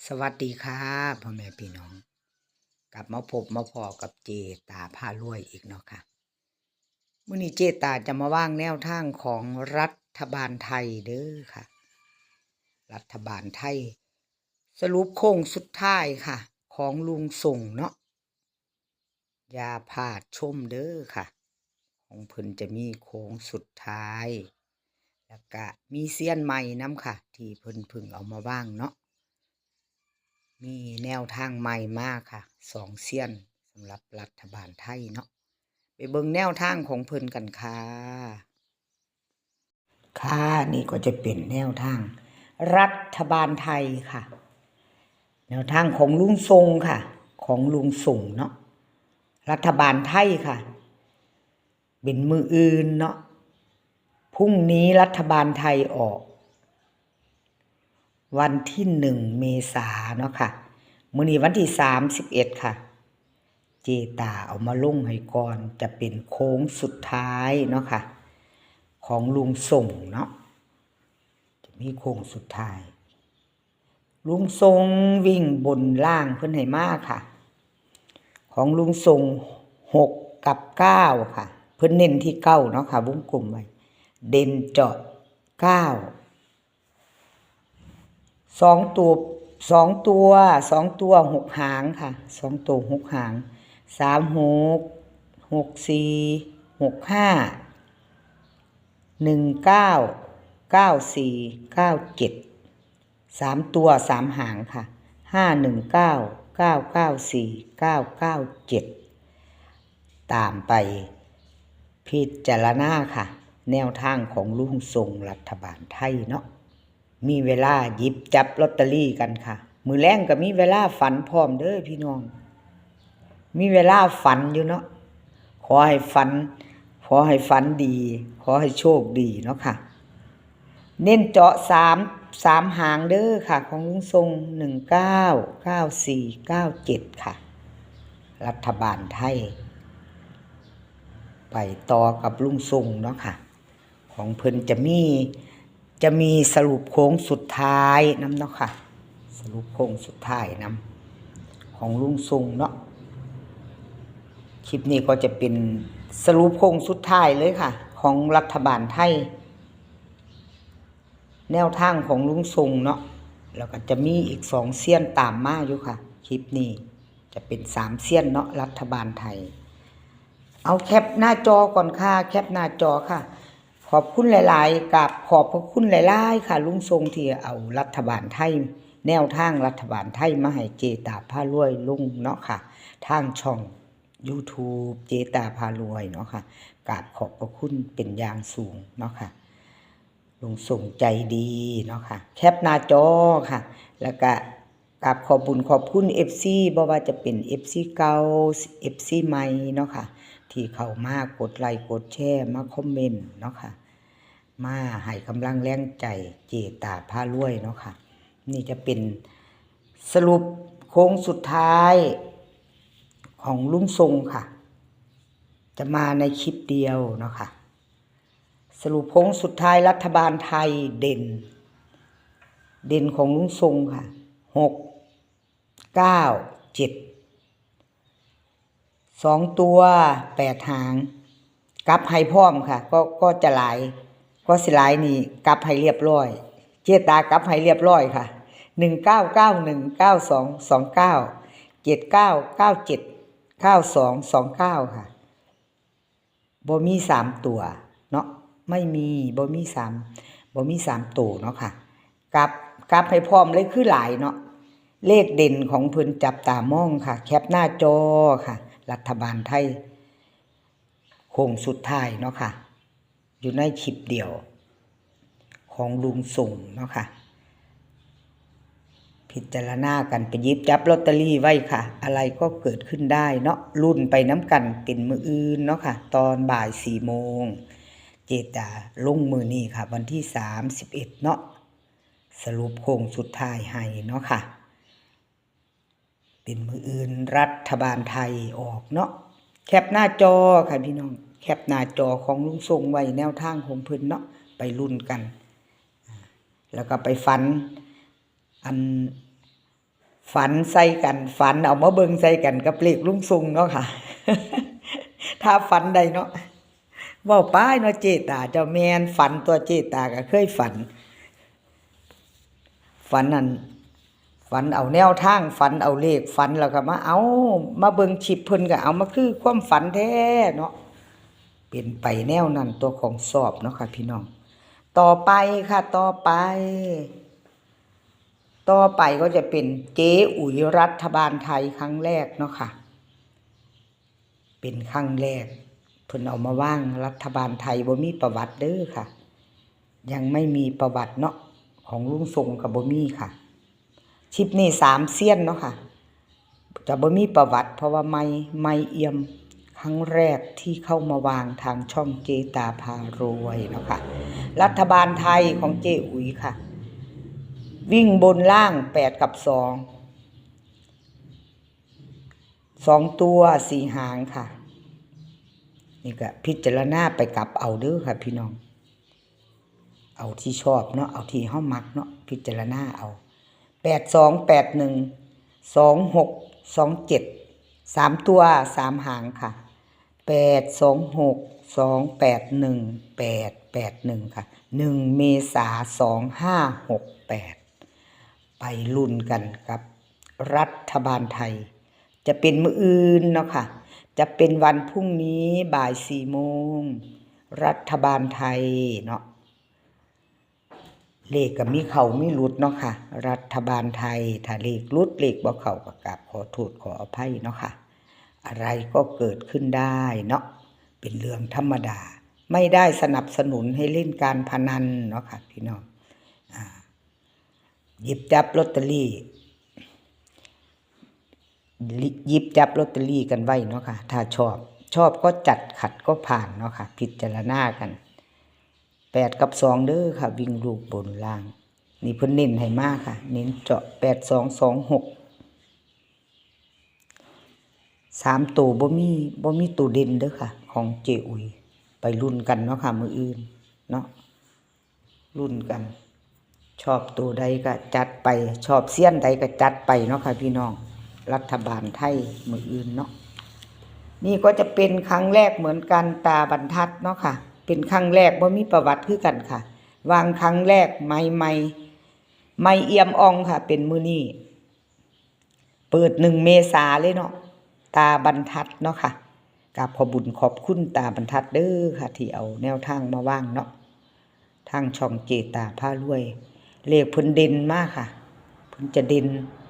สวัสดีค่ะพ่อแม่พี่น้องกลับมาพบมาพอกับเจตาพารวยอีกเนาะค่ะมื้อนี้เจตาจะมาว่างแนวทางของรัฐบาลไทยเด้อค่ะรัฐบาลไทยสรุปโค้งสุดท้ายค่ะของลุงส่งเนาะอย่าพลาดชมเด้อค่ะของเพิ่นจะมีโค้งสุดท้ายแล้วก็มีเซียนใหม่นำค่ะที่เพิ่นพึ่งเอามาว่างเนาะมีแนวทางใหม่มากค่ะ2เซียนสำหรับรัฐบาลไทยเนาะไปเบิ่งแนวทางของเพิ่นกันค่ะค่ะนี่ก็จะเป็นแนวทางรัฐบาลไทยค่ะแนวทางของลุงทรงค่ะของลุงส่งเนาะรัฐบาลไทยค่ะเป็นมืออื่นเนาะพรุ่งนี้รัฐบาลไทยออกวันที่1 เมษายนเนาะค่ะมื้อนี้วันที่31ค่ะเจตาเอามาลงให้ก่อนจะเป็นโค้งสุดท้ายเนาะค่ะของลุงส่งเนาะจะมีโค้งสุดท้ายลุงทรงวิ่งบนล่างเพิ่นให้มาค่ะของลุงทรง6กับ9ค่ะเพิ่นเน้นที่9เนาะค่ะวงกลมไว้เด่นเจาะ9 2 ตัว6 หางค่ะ2 ตัว6 หาง36 64 65 19 94 97 3 ตัว3 หางค่ะ519 994 997ตามไปพิจารณาค่ะแนวทางของลุงทรงรัฐบาลไทยเนาะมีเวลาหยิบจับลอตเตอรี่กันค่ะมื้อแลงก็มีเวลาฝันพร้อมเด้อพี่น้องมีเวลาฝันอยู่เนาะขอให้ฝันดีขอให้โชคดีเนาะค่ะเน้นเจาะ3 หางเด้อค่ะของลุงทรง19 94 97ค่ะรัฐบาลไทยไปต่อกับลุงทรงเนาะค่ะของเพิ่นจะมีสรุปโค้งสุดท้ายนำเนาะค่ะสรุปโค้งสุดท้ายนำของลุงทรงเนาะคลิปนี้ก็จะเป็นสรุปโค้งสุดท้ายเลยค่ะของรัฐบาลไทยแนวทางของลุงทรงเนาะแล้วก็จะมีอีก2 เซียนตามมาอยู่ค่ะคลิปนี้จะเป็น3 เซียนเนาะรัฐบาลไทยเอาแคปหน้าจอก่อนค่ะแคปหน้าจอค่ะขอบคุณหลายๆกับขอบพระคุณหลายๆค่ะลุงทรงที่เอารัฐบาลไทยแนวทางรัฐบาลไทยมาให้เจตาพารวยลุงเนาะค่ะทางช่อง YouTube เจตาพารวยเนาะค่ะกราบขอบพระคุณเป็นอย่างสูงเนาะค่ะลุงส่งใจดีเนาะค่ะแคปหน้าจอค่ะแล้วก็กราบขอบคุณขอบคุณ FC บ่ว่าจะเป็น FC เก่า FC ใหม่เนาะค่ะที่เข้ามากดไลค์กดแชร์มาคอมเมนต์เนาะค่ะมาให้กำลังแรงใจเจตาพารวยเนาะค่ะนี่จะเป็นสรุปโค้งสุดท้ายของลุงทรงค่ะจะมาในคลิปเดียวเนาะค่ะสรุปโค้งสุดท้ายรัฐบาลไทยเด่นของลุงทรงค่ะ6 9 7 2 ตัว8 หางกลับให้พร้อมค่ะก็จะหลายก็สิหลายนี่กลับให้เรียบร้อยเจตากลับให้เรียบร้อยค่ะ1991922979979229ค่ะบ่มี3 ตัวเนาะไม่มีบ่มี3ตัวเนาะค่ะกลับให้พร้อมเลยคือหลายเนาะเลขเด่นของเพิ่นจับตามองค่ะแคปหน้าจอค่ะรัฐบาลไทยโค้งสุดท้ายเนาะค่ะอยู่ในคลิปเดียวของลุงส่งเนาะค่ะพิจารณากันไปหยิบจับลอตเตอรี่ไว้ค่ะอะไรก็เกิดขึ้นได้เนาะรุ่นไปน้ำกันเป็นมื้ออื่นเนาะค่ะตอนบ่าย4 โมงเจตาลงมื้อนี้ค่ะวันที่31เนาะสรุปโค้งสุดท้ายให้เนาะค่ะเป็นมื้ออื่นรัฐบาลไทยออกเนาะแคปหน้าจอค่ะพี่น้องแคปหน้าจอของลุงทรงไว้แนวทางของเพิ่นเนาะไปลุ้นกันแล้วก็ไปฝันอัน ฝันใส่กันฝันเอามาเบิ่งใส่กันกับเลขลุงทรงเนาะค่ะ ถ้าฝันใดเนาะเว้าป้ายเนาะเจตาเจ้าแม่นฝันตัวเจตาก็เคยฝันนั่นฝันเอาแนวทางฝันเอาเลขฝันแล้วก็มาเอามาเบิ่งชิปเพิ่นก็เอามาคือความฝันแท้เนาะเป็นไปแนวนั้นตัวของสอบเนาะค่ะพี่น้องต่อไปค่ะต่อไปก็จะเป็นเจ๊อุ๋ยรัฐบาลไทยครั้งแรกเนาะค่ะเป็นครั้งแรกเพิ่นเอามาว่างรัฐบาลไทยบ่มีประวัติเด้อค่ะยังไม่มีประวัติเนาะของลุงทรงกับบ่มีค่ะชิปนี้3เซียนเนาะค่ะจะบ่มีประวัติเพราะว่าไม่เอี่ยมครั้งแรกที่เข้ามาวางทางช่องเจตาพารวยเนาะค่ะรัฐบาลไทยของเจอุ๋ยค่ะวิ่งบนล่าง8กับ2ตัว4หางค่ะนี่ก็พิจารณาไปกลับเอาเด้อค่ะพี่น้องเอาที่ชอบเนาะเอาที่เฮามักเนาะพิจารณาเอา82812627 3ตัว3หางค่ะ8262818881ค่ะ1เมษายน2568ไปลุ้นกันกับรัฐบาลไทยจะเป็นมื้ออื่นเนาะค่ะจะเป็นวันพรุ่งนี้บ่าย4โมงรัฐบาลไทยเนาะเลขก็มีเข้ามีหลุดเนาะค่ะรัฐบาลไทยถ้าเลขหลุดเลขบ่เข้าก็กราบขอโทษขออภัยเนาะค่ะอะไรก็เกิดขึ้นได้เนาะเป็นเรื่องธรรมดาไม่ได้สนับสนุนให้เล่นการพนันเนาะค่ะพี่น้องหยิบจับลอตเตอรี่กันไว้เนาะค่ะถ้าชอบก็จัดขัดก็ผ่านเนาะค่ะพิจารณากัน8กับ2เด้อค่ะวิ่งลูกบนล่างนี่เพิ่นเน้นให้มากค่ะเน้นเจาะ8226 3ตัวบ่มีตัวเด่นเด้อค่ะของเจอุ๋ยไปลุ้นกันเนาะค่ะมื้ออื่นเนาะลุ้นกันชอบตัวใดก็จัดไปชอบเสี้ยนใดก็จัดไปเนาะค่ะพี่น้องรัฐบาลไทยมื้ออื่นเนาะนี่ก็จะเป็นครั้งแรกเหมือนกันตาบรรทัดเนาะค่ะเป็นครั้งแรกบ่มีประวัติคือกันค่ะวางครั้งแรกไม่เอี่ยมอ่องค่ะเป็นมื้อนี้เปิด1เมษาเลยเนาะตาบรรทัดเนาะค่ะกับขอบุญขอบคุณตาบรรทัดเด้อค่ะที่เอาแนวทางมาว่างเนาะทางช่องเจตาพารวยเลขเพิ่นเด่นมากค่ะเพิ่นจะเด่น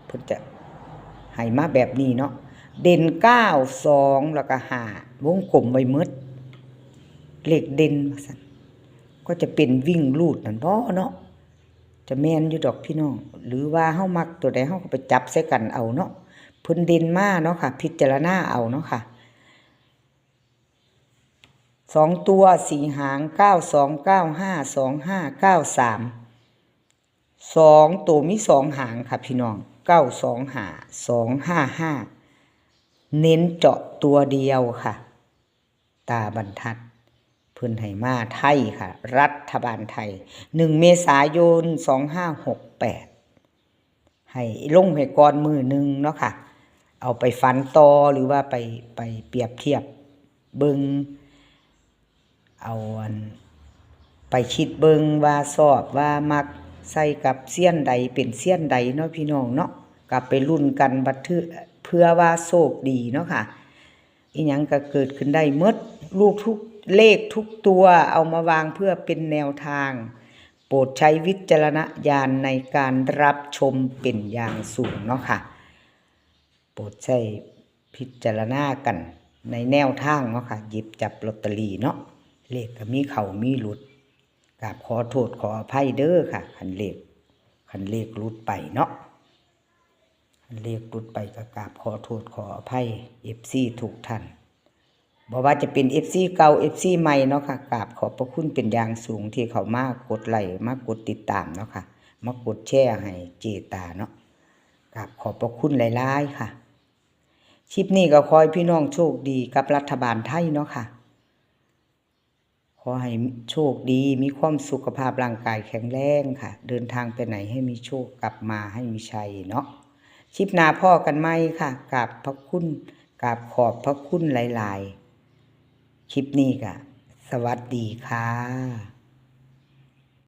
เพิ่นจะให้มาแบบนี้เนาะเด่น9 2แล้วก็5วงกลมไว้หมดเลขเด่นว่าซั่นก็จะเป็นวิ่งลูดนั่นบ่เนาะจะแม่นอยู่ดอกพี่น้องหรือว่าเฮามักตัวใดเฮาก็ไปจับใส่กันเอาเนาะเพิ่นเด่นมาเนาะค่ะพิจารณาเอาเนาะค่ะ2ตัว4หาง92952593 2ตัวมี2หางค่ะพี่น้อง925 255เน้นเจาะตัวเดียวค่ะตาบรรทัดเพิ่นให้มาไทยค่ะรัฐบาลไทย1เมษายน2568ให้ลงให้ก่อนมื้อนึงเนาะค่ะเอาไปฝันต่อหรือว่าไปเปรียบเทียบเบิ่งเอาไปคิดเบิ่งว่าชอบว่ามักใส่กับเสี้ยนใดเป็นเสี้ยนใดเนาะพี่น้องเนาะกลับไปลุ้นกันบัดเพื่อว่าโชคดีเนาะค่ะอีหยังก็เกิดขึ้นได้หมดลูกทุกเลขทุกตัวเอามาวางเพื่อเป็นแนวทางโปรดใช้วิจารณญาณในการรับชมเป็นอย่างสูงเนาะค่ะโปรดใช้พิจารณากันในแนวทางเนาะค่ะหยิบจับลอตเตอรี่เนาะเลขก็มีเข้ามีหลุดกราบขอโทษขออภัยเด้อค่ะคันเลขหลุดไปเนาะคันเลขหลุดไปก็กราบขอโทษขออภัย FC ทุกท่านบ่ว่าจะเป็น FC เก่า FC ใหม่เนาะค่ะกราบขอบพระคุณเป็นอย่างสูงที่เขามากดไลค์มากดติดตามเนาะค่ะมากดแชร์ให้เจตาเนาะกราบขอบพระคุณหลายๆค่ะคลิปนี้ก็ขอให้พี่น้องโชคดีกับรัฐบาลไทยเนาะค่ะขอให้โชคดีมีความสุขภาพร่างกายแข็งแรงค่ะเดินทางไปไหนให้มีโชคกลับมาให้มีชัยเนาะ คลิปหน้าพ่อกันไหมค่ะกราบพระคุณกราบขอบพระคุณหลายๆคลิปนี้ก็สวัสดีค่ะ